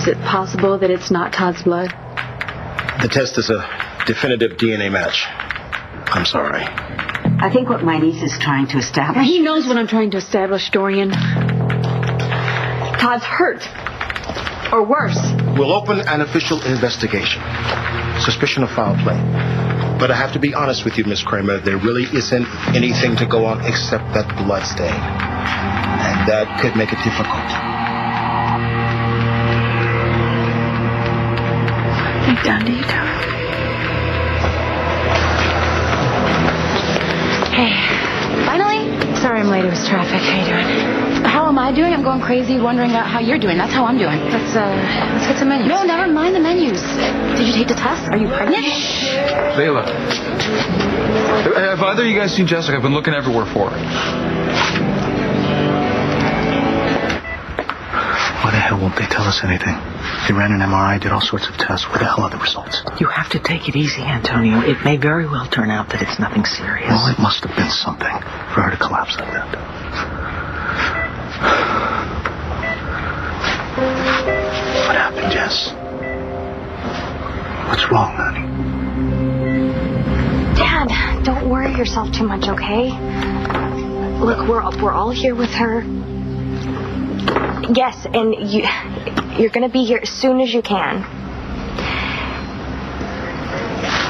Is it possible that it's not Todd's blood? The test is a definitive DNA match. I'm sorry. I think what my niece is trying to establish... He knows what I'm trying to establish, Dorian. Todd's hurt. Or worse. We'll open an official investigation. Suspicion of foul play. But I have to be honest with you, Miss Kramer. There really isn't anything to go on except that blood stain. And that could make it difficult. What done to you, Todd? Hey, finally? Sorry I'm late. It was traffic. How you doing? How am I doing? I'm going crazy wondering how you're doing. That's how I'm doing. Let's get some menus. No, never mind the menus. Did you take the test? Are you pregnant? Layla, have either of you guys seen Jessica? I've been looking everywhere for her. Why the hell won't they tell us anything? They ran an MRI, did all sorts of tests. Where the hell are the results? You have to take it easy, Antonio. It may very well turn out that it's nothing serious. Well, it must have been something for her to collapse like that. What happened, Jess? What's wrong, honey? Dad, don't worry yourself too much, okay? Look, we're all here with her. Yes, and you're gonna be here as soon as you can.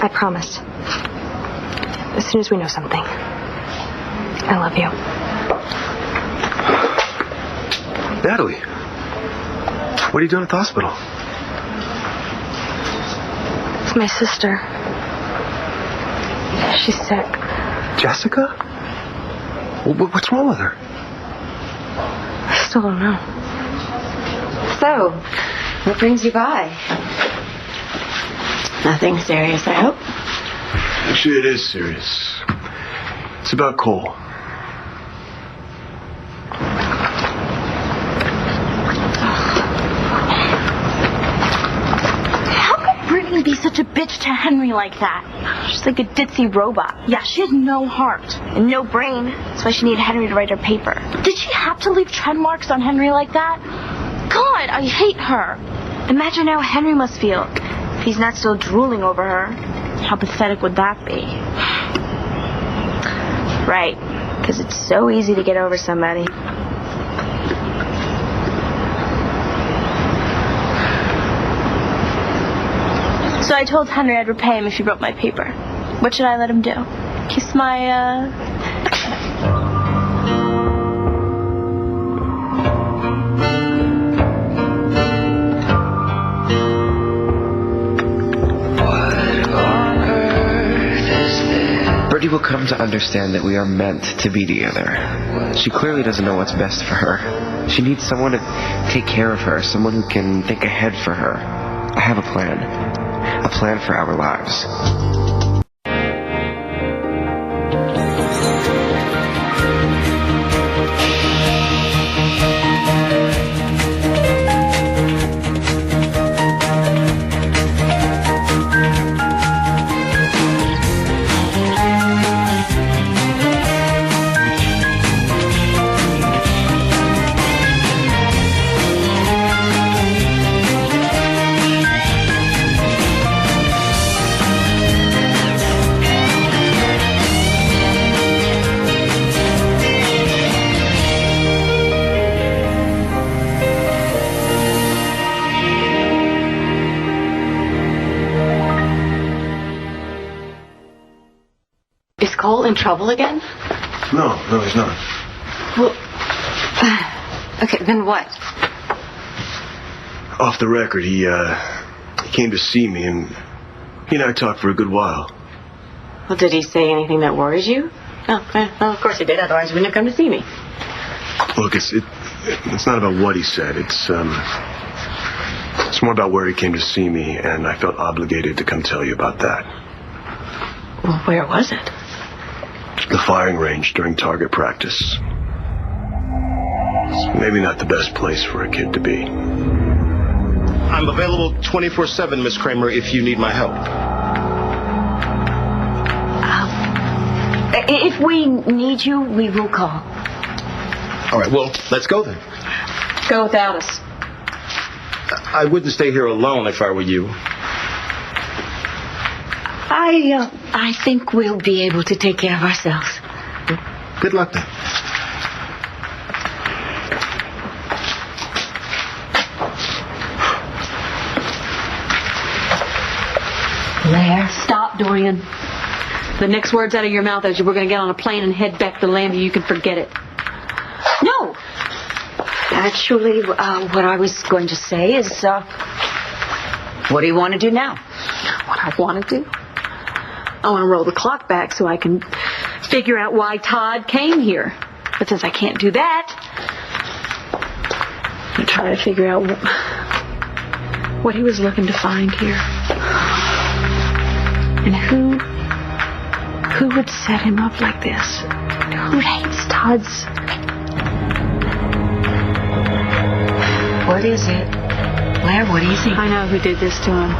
I promise. As soon as we know something. I love you. Natalie, what are you doing at the hospital? It's my sister. She's sick. Jessica? What's wrong with her? I still don't know. So, what brings you by? Nothing serious, I hope. Actually, it is serious. It's about Cole. Be such a bitch to Henry like that. She's like a ditzy robot. Yeah, she has no heart. And no brain. That's why she needed Henry to write her paper. Did she have to leave tread marks on Henry like that? God, I hate her. Imagine how Henry must feel if he's not still drooling over her. How pathetic would that be? Right. Because it's so easy to get over somebody. So I told Henry I'd repay him if he wrote my paper. What should I let him do? Kiss my, Birdie will come to understand that we are meant to be together. She clearly doesn't know what's best for her. She needs someone to take care of her, someone who can think ahead for her. I have a plan. A plan for our lives. Cole in trouble again? No, he's not. Well, okay, then what? Off the record, he came to see me, and he and I talked for a good while. Well, did he say anything that worries you? Oh, well, of course he did, otherwise he wouldn't have come to see me. Look, it's not about what he said. It's more about where he came to see me, and I felt obligated to come tell you about that. Well, where was it? The firing range during target practice. It's maybe not the best place for a kid to be. I'm available 24/7, Miss Kramer, if you need my help. If we need you, we will call. All right, well, let's go then. Go without us. I wouldn't stay here alone if I were you. I think we'll be able to take care of ourselves. Good luck then. There. Stop, Dorian. The next words out of your mouth is we're going to get on a plane and head back to Lambie. You can forget it. No. Actually, what I was going to say is, what do you want to do now? What I want to do? I want to roll the clock back so I can figure out why Todd came here. But since I can't do that, I'm going to try to figure out what he was looking to find here. And who would set him up like this? Who hates Todd's? What is it? Blair, what is he? I know who did this to him.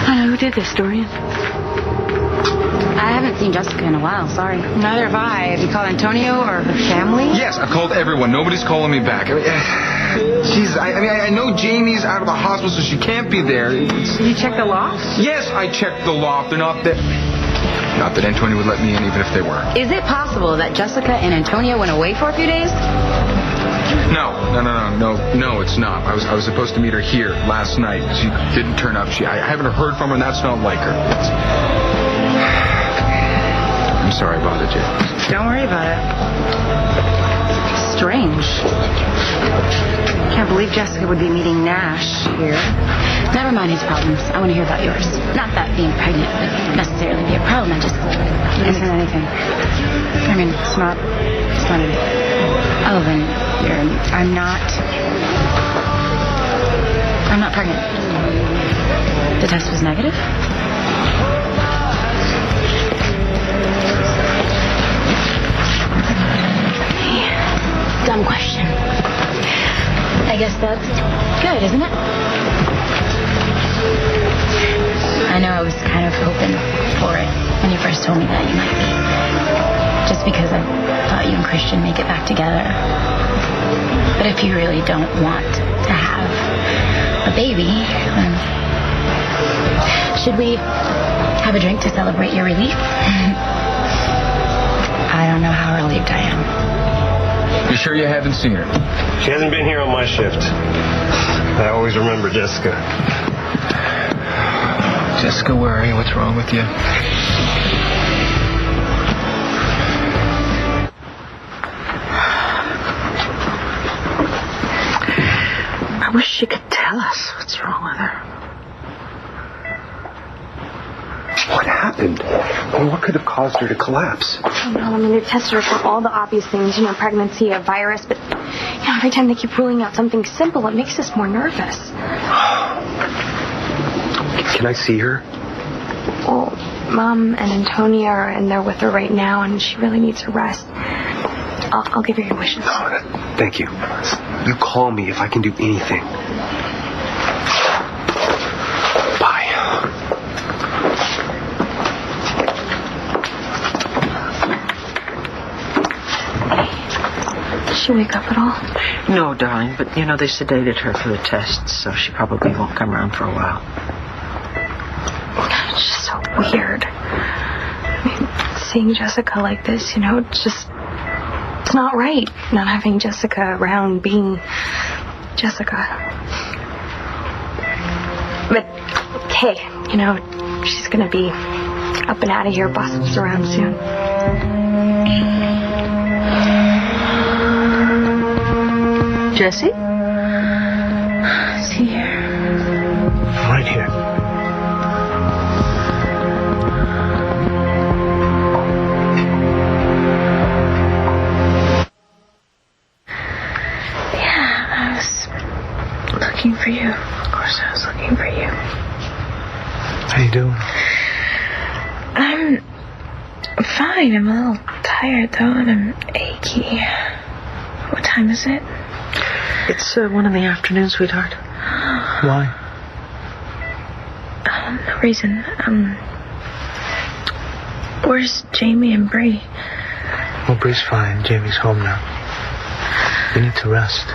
I know who did this, Dorian. I haven't seen Jessica in a while, sorry. Neither have I. Have you called Antonio or her family? Yes, I've called everyone. Nobody's calling me back. Jesus, I know Jamie's out of the hospital, so she can't be there. Did you check the loft? Yes, I checked the loft. They're not there. Not that Antonio would let me in, even if they were. Is it possible that Jessica and Antonio went away for a few days? No, it's not. I was supposed to meet her here last night. She didn't turn up. I haven't heard from her, and that's not like her. I'm sorry I bothered you. Don't worry about it. Strange. Can't believe Jessica would be meeting Nash here. Never mind his problems. I want to hear about yours. Not that being pregnant would necessarily be a problem. I just isn't anything. I mean, it's not. Oh, then I'm not pregnant. The test was negative? Dumb question. I guess that's good, isn't it? I know I was kind of hoping for it when you first told me that you might be. Just because I thought you and Christian make it back together. But if you really don't want to have a baby, then should we have a drink to celebrate your relief? I don't know how relieved I am. You sure you haven't seen her? She hasn't been here on my shift. I always remember Jessica. Jessica, where are you? What's wrong with you? I wish she could tell us what's wrong with her. What happened? Or what could have caused her to collapse? I don't know. I mean, they've tested her for all the obvious things, pregnancy, a virus, but, every time they keep ruling out something simple, it makes us more nervous. Can I see her? Well, Mom and Antonia are in there with her right now, and she really needs a rest. I'll give her your wishes. No, thank you. You call me if I can do anything. Bye. Did she wake up at all? No, darling, but they sedated her for the tests, so she probably won't come around for a while. It's just so weird. Seeing Jessica like this, it's not right. Not having Jessica around, being Jessica. But, hey, she's gonna be up and out of here, bossing us around soon. Jesse? Is he here? Right here. Looking for you. Of course I was looking for you. How you doing? I'm fine. I'm a little tired, though, and I'm achy. What time is it? It's 1 in the afternoon, sweetheart. Why? No reason. Where's Jamie and Bree? Well, Bree's fine. Jamie's home now. We need to rest.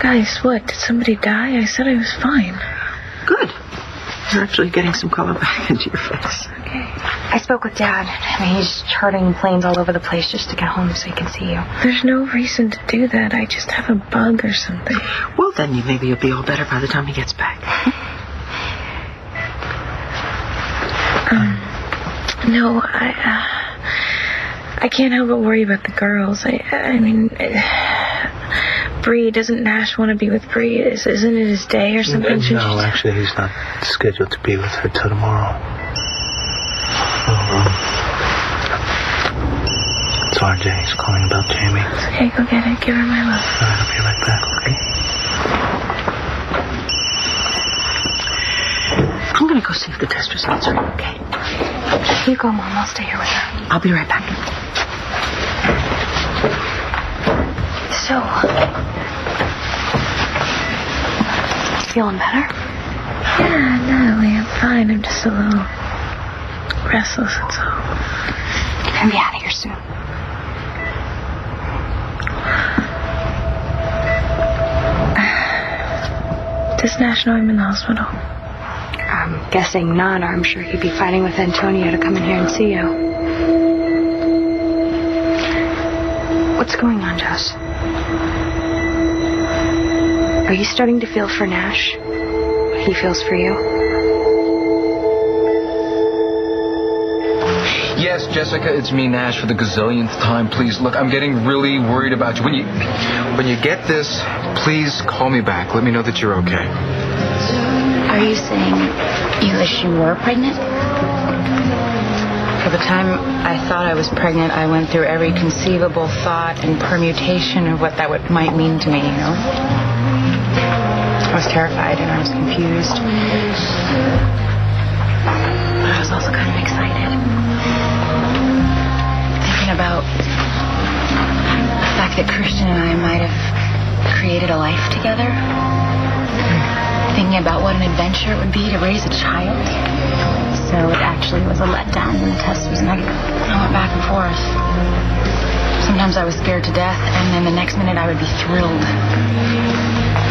Guys, what? Did somebody die? I said I was fine. Good. You're actually getting some color back into your face. Okay. I spoke with Dad. I mean, he's charting planes all over the place just to get home so he can see you. There's no reason to do that. I just have a bug or something. Well, then maybe you'll be all better by the time he gets back. No, I can't help but worry about the girls. I mean, Bree, doesn't Nash want to be with Bree? Isn't it his day or something? No, actually, he's not scheduled to be with her till tomorrow. It's RJ. He's calling about Jamie. It's okay, go get it. Give her my love. All right, I'll be right back, okay? I'm going to go see if the test results are okay. You go, Mom. I'll stay here with her. I'll be right back. So, feeling better? Yeah, Natalie, I'm fine. I'm just a little restless, that's all. I'll be out of here soon. Does Nash know I'm in the hospital? I'm guessing not, or I'm sure he'd be fighting with Antonio to come in here and see you. What's going on, Jess? Are you starting to feel for Nash what he feels for you? Yes, Jessica, it's me, Nash, for the gazillionth time. Please, look, I'm getting really worried about you. When you get this, please call me back. Let me know that you're okay. Are you saying you wish you were pregnant? For the time I thought I was pregnant, I went through every conceivable thought and permutation of what that might mean to me, you know? I was terrified and I was confused. But I was also kind of excited. Thinking about the fact that Christian and I might have created a life together. Thinking about what an adventure it would be to raise a child. So it actually was a letdown when the test was negative. I went back and forth. Sometimes I was scared to death, and then the next minute I would be thrilled.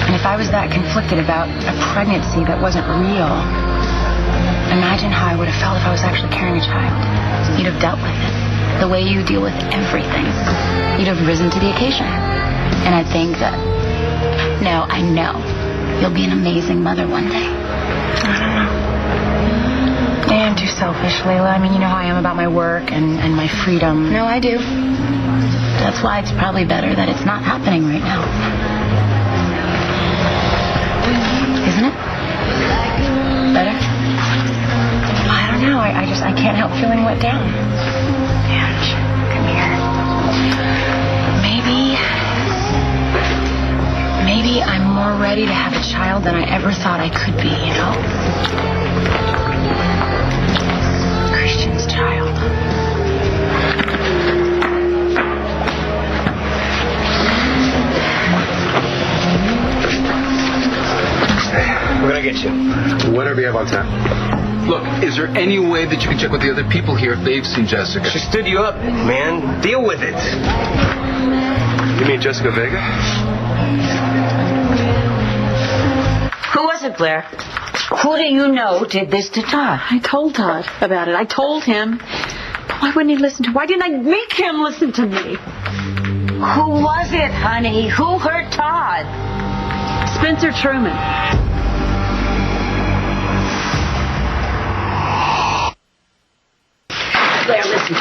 And if I was that conflicted about a pregnancy that wasn't real, imagine how I would have felt if I was actually carrying a child. You'd have dealt with it the way you deal with everything. You'd have risen to the occasion. And I think that, no, I know you'll be an amazing mother one day. I don't know. Maybe I'm too selfish, Layla. I mean, you know how I am about my work and my freedom. No, I do. That's why it's probably better that it's not happening right now. Isn't it? Better? I don't know. I can't help feeling let down. Ange, come here. Maybe I'm more ready to have a child than I ever thought I could be, you know? Christian's child. We're gonna get you. Whatever you have on tap. Look, is there any way that you can check with the other people here if they've seen Jessica? She stood you up, man. Deal with it. You mean Jessica Vega? Who was it, Blair? Who do you know did this to Todd? I told Todd about it. I told him. But why wouldn't he listen to me? Why didn't I make him listen to me? Who was it, honey? Who hurt Todd? Spencer Truman. Blair, listen.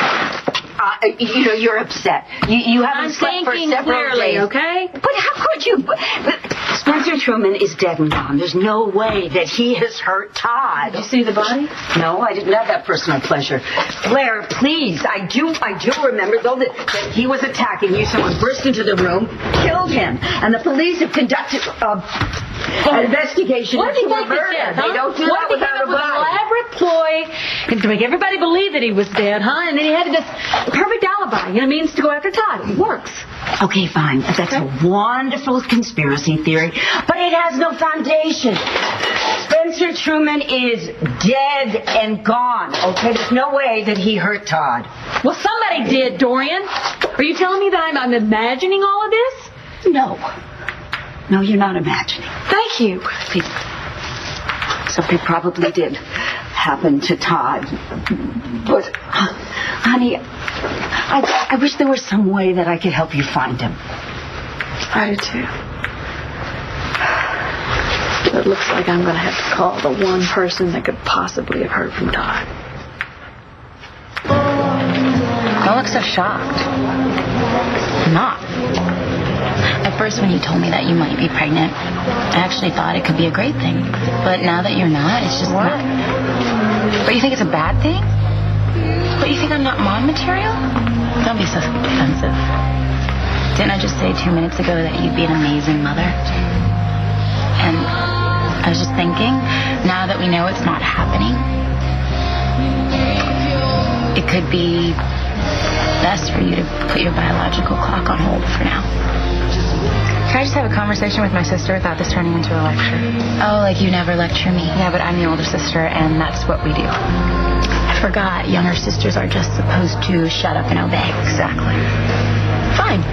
You're upset. You haven't slept for several days. Okay? But how could you? Spencer Truman is dead and gone. There's no way that he has hurt Todd. Did you see the body? No, I didn't have that personal pleasure. Blair, please. I do remember, though, that he was attacking you. Someone burst into the room, killed him, and the police have conducted an investigation into a murder. They don't do that without a body. An elaborate ploy to make everybody believe that he was dead, huh? And then he had this perfect alibi, means to go after Todd. It works. Okay, fine. That's a wonderful conspiracy theory, but it has no foundation. Spencer Truman is dead and gone. Okay, there's no way that he hurt Todd. Well, somebody did, Dorian. Are you telling me that I'm imagining all of this? No. No, you're not imagining. Thank you. Something probably did happen to Todd. But, honey, I wish there was some way that I could help you find him. I do too. It looks like I'm going to have to call the one person that could possibly have heard from Todd. Don't look so shocked. I'm not. At first, when you told me that you might be pregnant, I actually thought it could be a great thing. But now that you're not, it's just not. But you think it's a bad thing? But you think I'm not mom material? Don't be so defensive. Didn't I just say 2 minutes ago that you'd be an amazing mother? And I was just thinking, now that we know it's not happening, it could be best for you to put your biological clock on hold for now. Can I just have a conversation with my sister without this turning into a lecture? Oh, like you never lecture me? Yeah, but I'm the older sister, and that's what we do. I forgot. Younger sisters are just supposed to shut up and obey. Exactly. Fine.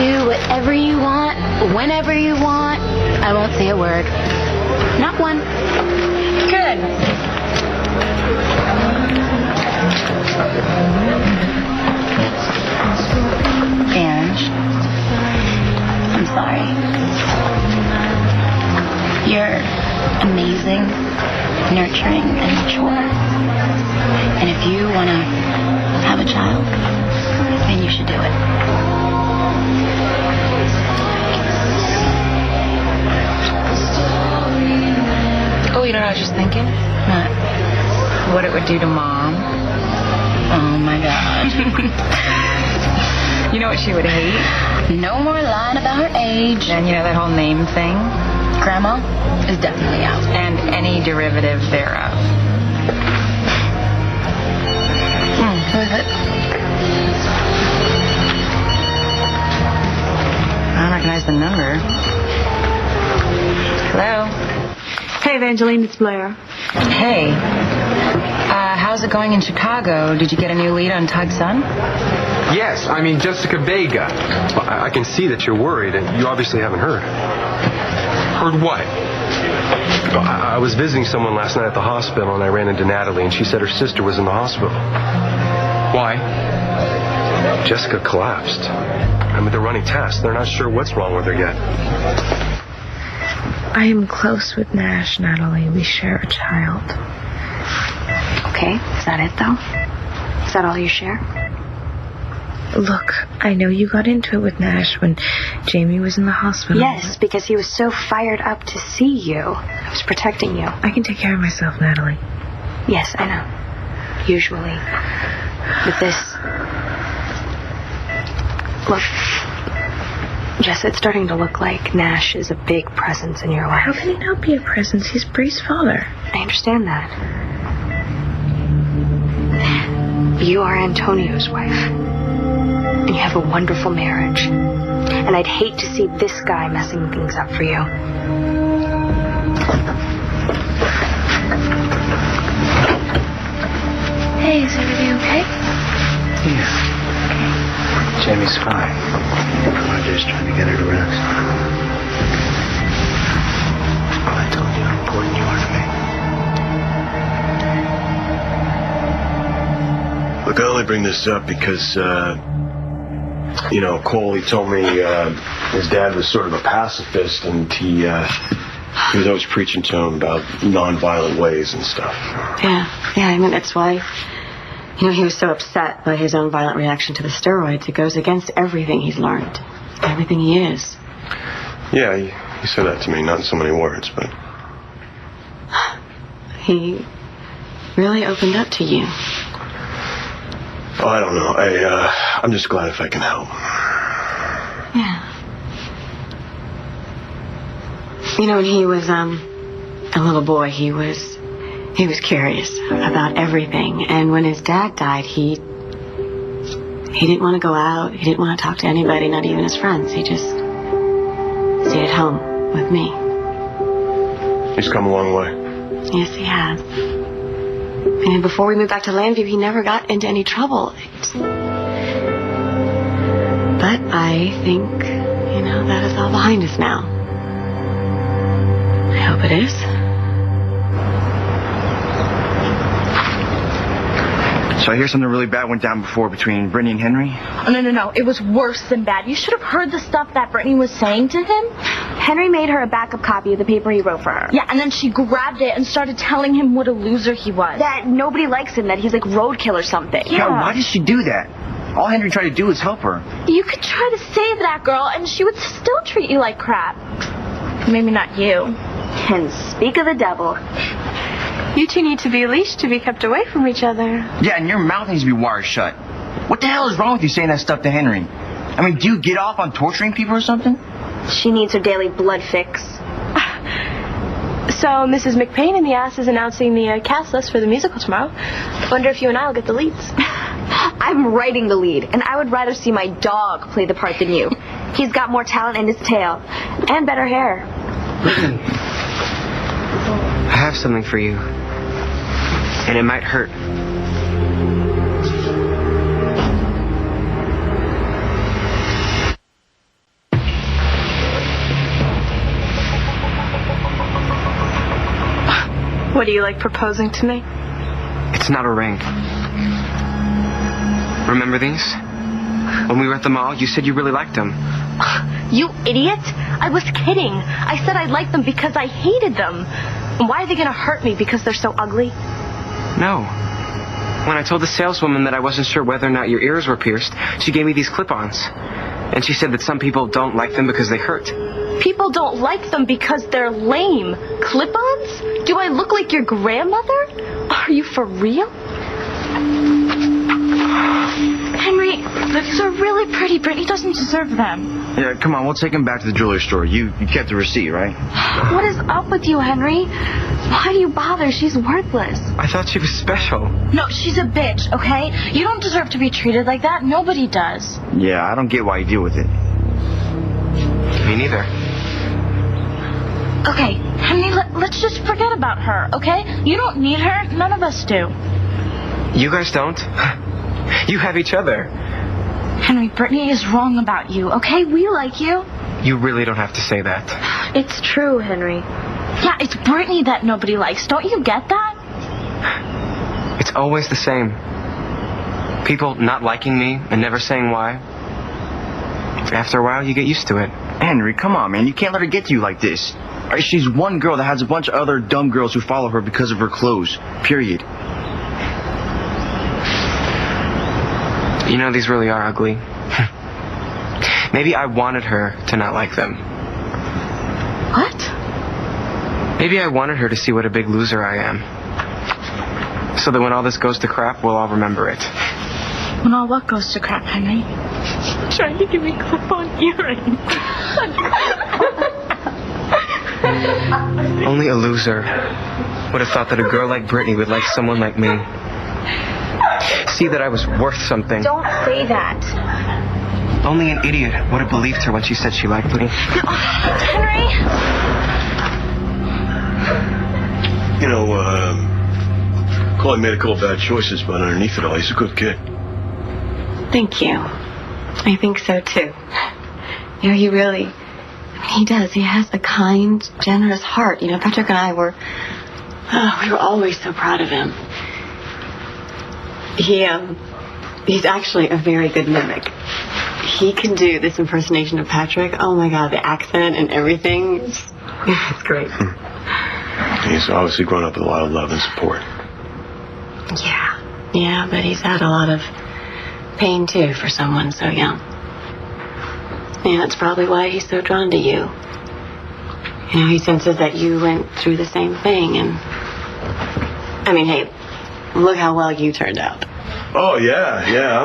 Do whatever you want, whenever you want. I won't say a word. Not one. Good. Ange, I'm sorry. You're amazing, nurturing, and mature. And if you want to have a child, then you should do it. Oh, you know what I was just thinking? What it would do to Mom. Oh, my God. You know what she would hate? No more lying about her age. And you know that whole name thing? Grandma is definitely out. And any derivative thereof. Who is it? I don't recognize the number. Hello? Hey, Evangeline, it's Blair. Hey. How's it going in Chicago? Did you get a new lead on Todd's son? Yes, I mean Jessica Vega. Well, I can see that you're worried, and you obviously haven't heard. Heard what? Well, I was visiting someone last night at the hospital, and I ran into Natalie, and she said her sister was in the hospital. Why? Jessica collapsed. I mean, they're running tests. They're not sure what's wrong with her yet. I am close with Nash, Natalie. We share a child. Okay, is that it though? Is that all you share? Look, I know you got into it with Nash when Jamie was in the hospital. Yes, because he was so fired up to see you. I was protecting you. I can take care of myself, Natalie. Yes, I know. Usually. But this... Look, Jess, it's starting to look like Nash is a big presence in your life. How can he not be a presence? He's Bree's father. I understand that. You are Antonio's wife. And you have a wonderful marriage. And I'd hate to see this guy messing things up for you. Hey, is everything okay? Yeah. Jamie's fine. Roger's trying to get her to rest. Well, I told you how important you are to me. Look, I only bring this up because, Cole, he told me his dad was sort of a pacifist, and he was always preaching to him about nonviolent ways and stuff. Yeah, I mean, that's why, he was so upset by his own violent reaction to the steroids. It goes against everything he's learned, everything he is. Yeah, he said that to me, not in so many words, but... He really opened up to you. Oh, I don't know. I'm just glad if I can help. Yeah. When he was a little boy, he was curious about everything. And when his dad died, he didn't want to go out. He didn't want to talk to anybody, not even his friends. He just stayed at home with me. He's come a long way. Yes, he has. And before we moved back to Landview, he never got into any trouble. But I think that is all behind us now. I hope it is. So I hear something really bad went down before between Brittany and Henry? Oh, no. It was worse than bad. You should have heard the stuff that Brittany was saying to him. Henry made her a backup copy of the paper he wrote for her. Yeah, and then she grabbed it and started telling him what a loser he was. That nobody likes him, that he's like roadkill or something. Yeah, why did she do that? All Henry tried to do was help her. You could try to save that girl, and she would still treat you like crap. Maybe not you. And speak of the devil. You two need to be leashed to be kept away from each other. Yeah, and your mouth needs to be wired shut. What the hell is wrong with you saying that stuff to Henry? I mean, do you get off on torturing people or something? She needs her daily blood fix. So, Mrs. McPain in the ass is announcing the cast list for the musical tomorrow. Wonder if you and I will get the leads. I'm writing the lead, and I would rather see my dog play the part than you. He's got more talent in his tail, and better hair. Listen, I have something for you, and it might hurt. What, do you like proposing to me? It's not a ring. Remember these? When we were at the mall, you said you really liked them. You idiot! I was kidding. I said I liked them because I hated them. And why are they going to hurt me because they're so ugly? No. When I told the saleswoman that I wasn't sure whether or not your ears were pierced, she gave me these clip-ons. And she said that some people don't like them because they hurt. People don't like them because they're lame. Clip-ons? Do I look like your grandmother? Are you for real? Henry, these are really pretty. Brittany doesn't deserve them. Yeah, come on, we'll take him back to the jewelry store. You kept the receipt, right? What is up with you, Henry? Why do you bother? She's worthless. I thought she was special. No, she's a bitch, okay? You don't deserve to be treated like that. Nobody does. Yeah, I don't get why you deal with it. Me neither. Okay, Henry, let's just forget about her, okay? You don't need her. None of us do. You guys don't? You have each other. Henry, Brittany is wrong about you, okay? We like you. You really don't have to say that. It's true, Henry. Yeah, it's Brittany that nobody likes. Don't you get that? It's always the same. People not liking me and never saying why. After a while, you get used to it. Henry, come on, man. You can't let her get to you like this. She's one girl that has a bunch of other dumb girls who follow her because of her clothes. Period. You know, these really are ugly. Maybe I wanted her to not like them. What? Maybe I wanted her to see what a big loser I am. So that when all this goes to crap, we'll all remember it. When all what goes to crap, Henry? Trying to give me clip-on earrings. Only a loser would have thought that a girl like Brittany would like someone like me. See that I was worth something. Don't say that. Only an idiot would have believed her when she said she liked me. Henry? You know, Chloe made a couple bad choices, but underneath it all, he's a good kid. Thank you. I think so, too. You know, he does. He has a kind, generous heart. You know, Patrick and I we were always so proud of him. He's actually a very good mimic. He can do this impersonation of Patrick. Oh my God, the accent and everything. It's great. He's obviously grown up with a lot of love and support. Yeah, but he's had a lot of pain too for someone so young. Yeah, that's probably why he's so drawn to you. You know, he senses that you went through the same thing, and I mean, hey, look how well you turned out. Oh yeah,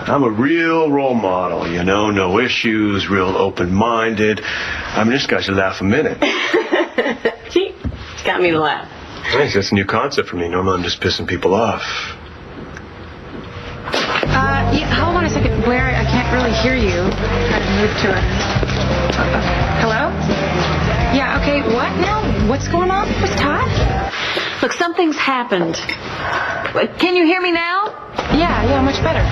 I'm a real role model, you know, no issues, real open-minded. I mean, this guy should laugh a minute. See, it's got me to laugh. I think that's a new concept for me. Normally I'm just pissing people off. Hold on a second. Blair, I can't really hear you. Try to move to it. Hello? Yeah, okay, what now? What's going on with Todd? Look, something's happened. Can you hear me now? Yeah, much better.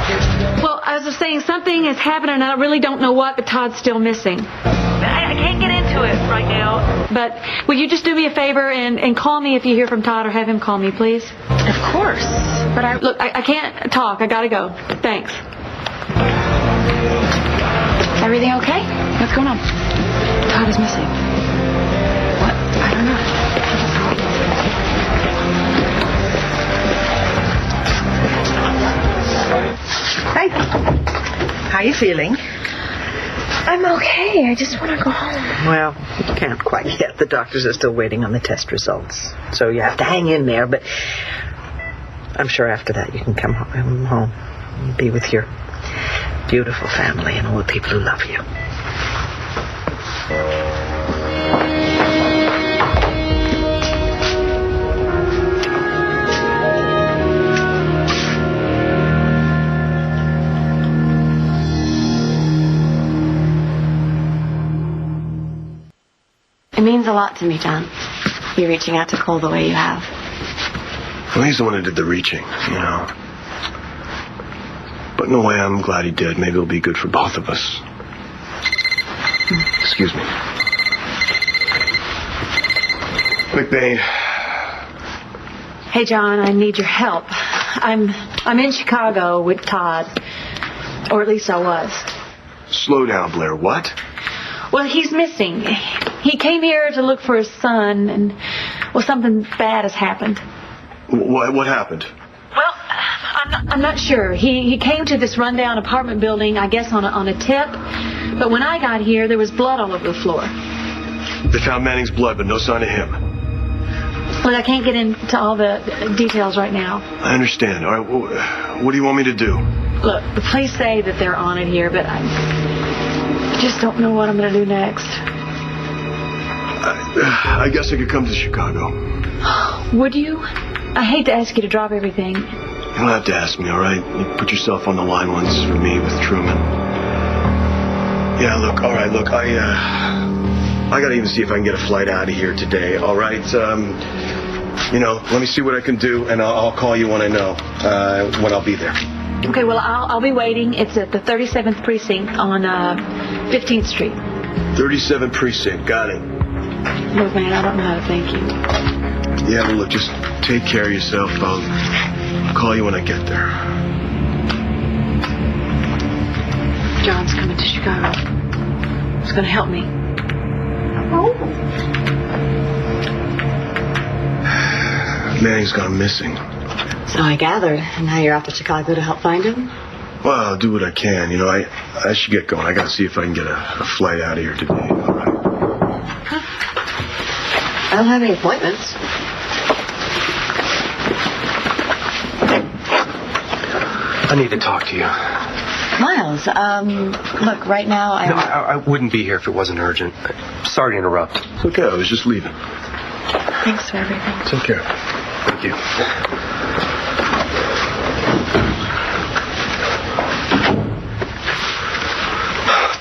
Well, Well, as I was saying, something has happened, and I really don't know what, but Todd's still missing. I can't get into it right now. But will you just do me a favor and call me if you hear from Todd, or have him call me, please? Of course. But I can't talk. I gotta go. Thanks. Everything okay? What's going on? Todd is missing. What? I don't know. Hi. How you feeling? I'm okay. I just want to go home. Well, you can't quite yet. The doctors are still waiting on the test results. So you have to hang in there, but I'm sure after that you can come home and be with your beautiful family and all the people who love you. It means a lot to me, John. You reaching out to Cole the way you have. Well, he's the one who did the reaching, you know. But in a way, I'm glad he did. Maybe it'll be good for both of us. Excuse me. McBain. Hey, John, I need your help. I'm in Chicago with Todd. Or at least I was. Slow down, Blair. What? Well, he's missing. He came here to look for his son, and, well, something bad has happened. What happened? Well, I'm not sure. He came to this rundown apartment building, I guess on a tip. But when I got here, there was blood all over the floor. They found Manning's blood, but no sign of him. Look, I can't get into all the details right now. I understand. All right, what do you want me to do? Look, the police say that they're on it here, but I just don't know what I'm going to do next. I guess I could come to Chicago. Would you? I hate to ask you to drop everything. You don't have to ask me, all right? You put yourself on the line once for me with Truman. Yeah, look, all right, look, I gotta even see if I can get a flight out of here today, all right? Let me see what I can do, and I'll call you when I know when I'll be there. Okay, well, I'll be waiting. It's at the 37th Precinct on 15th Street. 37th Precinct, got it. Look, man, I don't know how to thank you. Yeah, well, look, just take care of yourself. I'll call you when I get there. John's coming to Chicago. He's going to help me. Oh. Manning's gone missing. So I gathered. And now you're off to Chicago to help find him? Well, I'll do what I can. I should get going. I gotta see if I can get a flight out of here today. All right. I don't have any appointments. I need to talk to you. Miles, look, right now No, I wouldn't be here if it wasn't urgent. Sorry to interrupt. It's okay. I was just leaving. Thanks for everything. Take care. Thank you.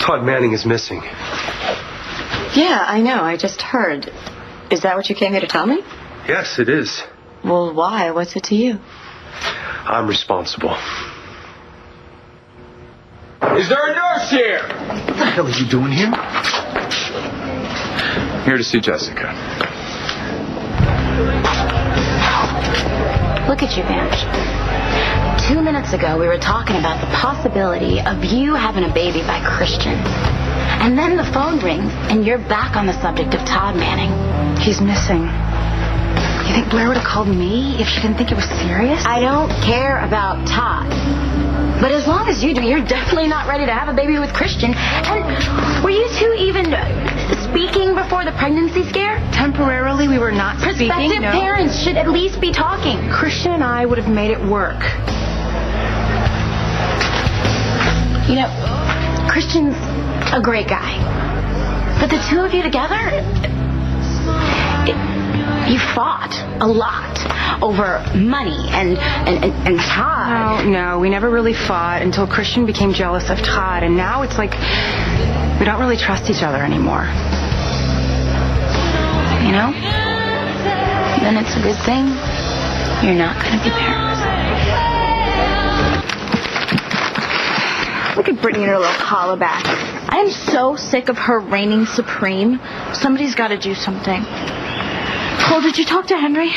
Todd Manning is missing. Yeah, I know. I just heard. Is that what you came here to tell me? Yes, it is. Well, why? What's it to you? I'm responsible. Is there a nurse here? What the hell are you doing here? Here to see Jessica. Look at you, Vange. 2 minutes ago, we were talking about the possibility of you having a baby by Christian. And then the phone rings, and you're back on the subject of Todd Manning. He's missing. You think Blair would have called me if she didn't think it was serious? I don't care about Todd. But as long as you do, you're definitely not ready to have a baby with Christian. And were you two even speaking before the pregnancy scare? Temporarily, we were not speaking. Prospective parents should at least be talking. Christian and I would have made it work. You know, Christian's a great guy. But the two of you together, you fought a lot over money and Todd. No, we never really fought until Christian became jealous of Todd, and now it's like we don't really trust each other anymore. You know? Then it's a good thing you're not going to be parents. Look at Brittany and her little hollaback. I am so sick of her reigning supreme. Somebody's got to do something. Cole, did you talk to Henry?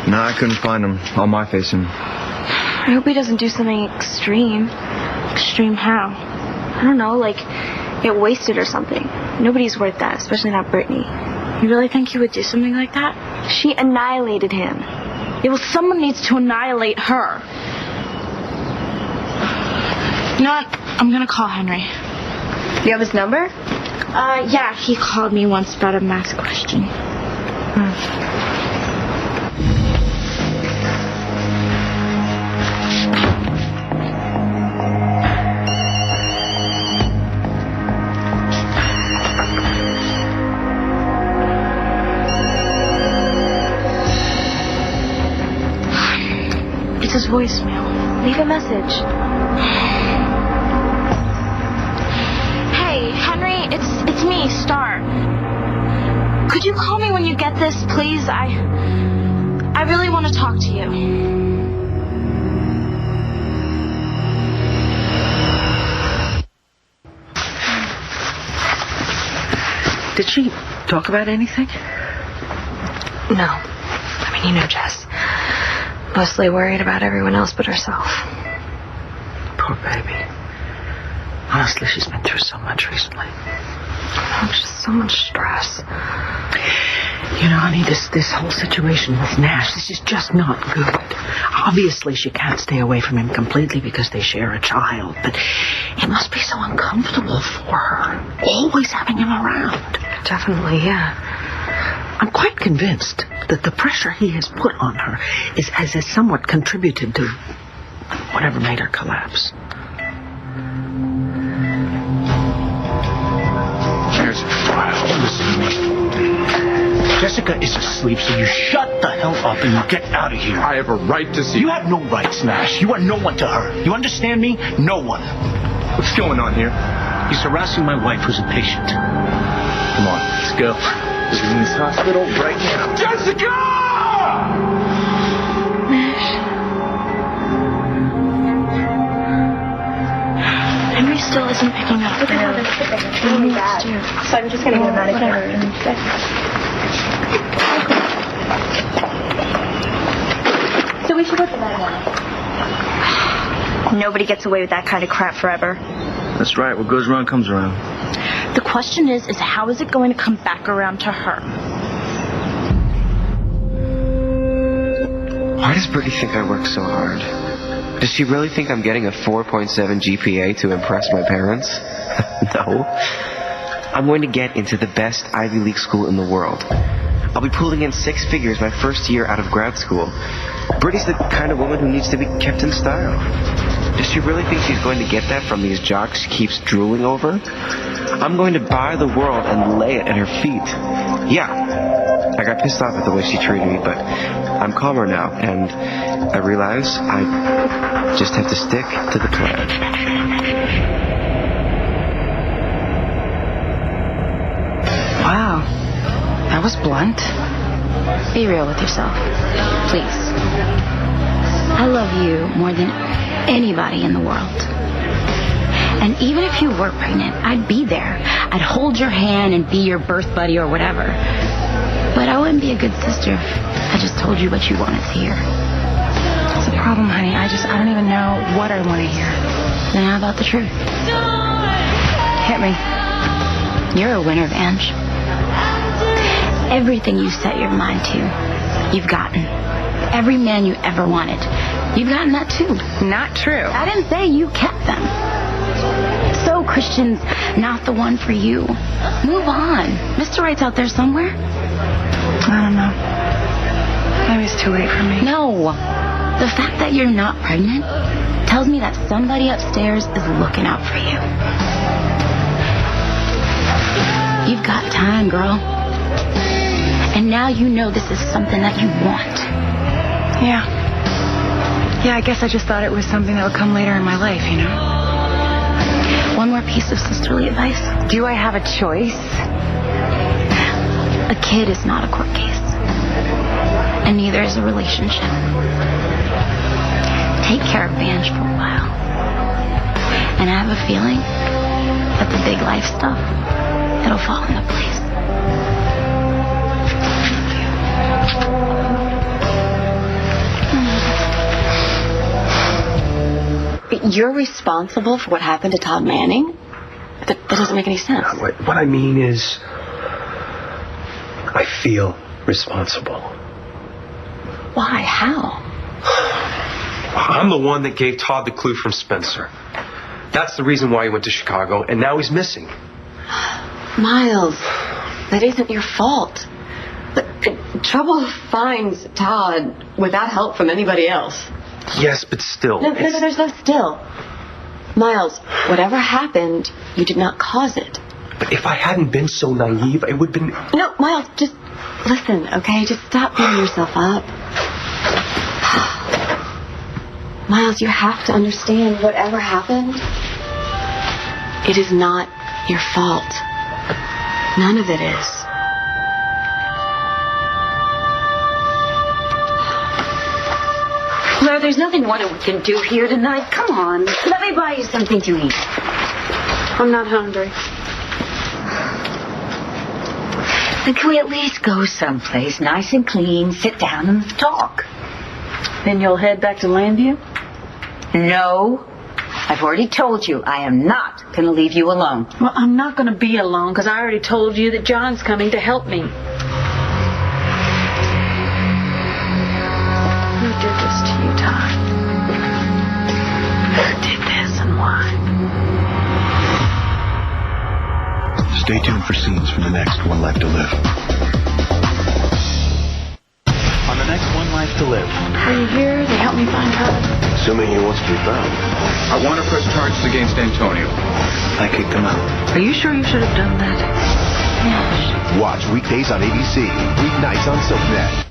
No, I couldn't find him. On my facing. I hope he doesn't do something extreme. Extreme how? I don't know, like get wasted or something. Nobody's worth that, especially not Brittany. You really think he would do something like that? She annihilated him. Yeah, well, someone needs to annihilate her. You know what? I'm gonna call Henry. Do you have his number? Yeah, he called me once about a math question. It's his voicemail. Leave a message. Hey, Henry, it's me, Star. Could you call me when you get this, please? I really want to talk to you. Did she talk about anything? No. I mean, you know Jess. Mostly worried about everyone else but herself. Poor baby. Honestly, she's been through so much recently. Just so much stress. You know, honey, this whole situation with Nash, this is just not good. Obviously, she can't stay away from him completely because they share a child, but it must be so uncomfortable for her, always having him around. Definitely, yeah. I'm quite convinced that the pressure he has put on her has somewhat contributed to whatever made her collapse. Listen to me. Jessica is asleep, so you shut the hell up and you get out of here. I have a right to see. You have no rights, Nash. You are no one to her. You understand me? No one. What's going on here? He's harassing my wife, who's a patient. Come on, let's go. We're in this hospital right now. Jessica! Henry still isn't picking up. Look at how they're sitting. It's really bad. So I'm just going to get him out of here. So we should go to bed now. Nobody gets away with that kind of crap forever. That's right. What goes around comes around. The question is how is it going to come back around to her? Why does Brittany think I work so hard? Does she really think I'm getting a 4.7 GPA to impress my parents? No. I'm going to get into the best Ivy League school in the world. I'll be pulling in 6 figures my first year out of grad school. Brittany's the kind of woman who needs to be kept in style. Does she really think she's going to get that from these jocks she keeps drooling over? I'm going to buy the world and lay it at her feet. Yeah, I got pissed off at the way she treated me, but I'm calmer now, and I realize I just have to stick to the plan. Wow, that was blunt. Be real with yourself, please. I love you more than anybody in the world. And even if you were pregnant, I'd be there. I'd hold your hand and be your birth buddy or whatever. But I wouldn't be a good sister if I just told you what you wanted to hear. That's the problem, honey. I don't even know what I want to hear. Then how about the truth? Hit me. You're a winner, Vange. Everything you set your mind to, you've gotten. Every man you ever wanted, you've gotten that too. Not true. I didn't say you kept them. So Christian's not the one for you. Move on. Mr. Right's out there somewhere. I don't know. Maybe it's too late for me. No. The fact that you're not pregnant tells me that somebody upstairs is looking out for you. You've got time, girl. And now you know this is something that you want. Yeah. Yeah, I guess I just thought it was something that would come later in my life, you know? One more piece of sisterly advice. Do I have a choice? A kid is not a court case. And neither is a relationship. Take care of Vange for a while. And I have a feeling that the big life stuff, it'll fall into place. You're responsible for what happened to Todd Manning? That doesn't make any sense. What I mean is, I feel responsible. Why? How? I'm the one that gave Todd the clue from Spencer. That's the reason why he went to Chicago, and now he's missing. Miles, that isn't your fault. Trouble finds Todd without help from anybody else. Yes, but still. No, there's no still. Miles, whatever happened, you did not cause it. But if I hadn't been so naive, it would have been... No, Miles, just listen, okay? Just stop beating yourself up. Miles, you have to understand, whatever happened, it is not your fault. None of it is. Claire, there's nothing more that we can do here tonight. Come on. Let me buy you something to eat. I'm not hungry. Then can we at least go someplace nice and clean, sit down and talk? Then you'll head back to Landview? No. I've already told you I am not going to leave you alone. Well, I'm not going to be alone because I already told you that John's coming to help me. Who did this to you, Todd? Who did this and why? Stay tuned for scenes from the next One Life to Live. On the next One Life to Live. Are you here to help me find Todd? Assuming he wants to be found. I want to press charges against Antonio. I kicked him out. Are you sure you should have done that? Watch weekdays on ABC, weeknights on SoapNet.